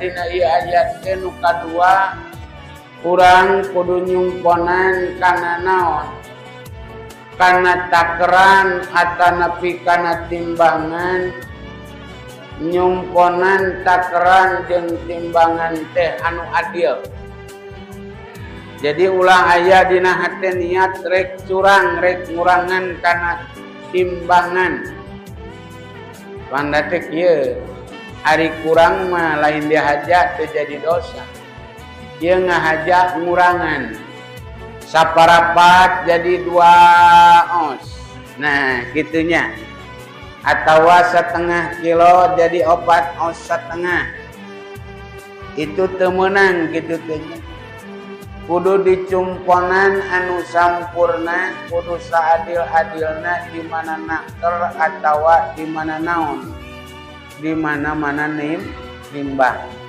Dina ieu ayat teh nu kadua urang kudu nyumponan kana naon? Kana takaran atanapi kana timbangan. Nyumponan takaran jeung timbangan teh anu adil. Jadi ulah aya dina hate niat rek curang, rek ngurangan kana timbangan. Panda teh kieu ari kurang mah lain dihaja teu jadi dosa. Ieu ngahaja ngurangan. Saparapat jadi 2 ons. Nah, gitunya. Atawa setengah kilo jadi 4 ons setengah. Itu teu meunang kitu teh. Kudu dicumponan anu sampurna, kudu saadil-adilna di mana naker atawa di mana naon. Di mana-mana nimbah.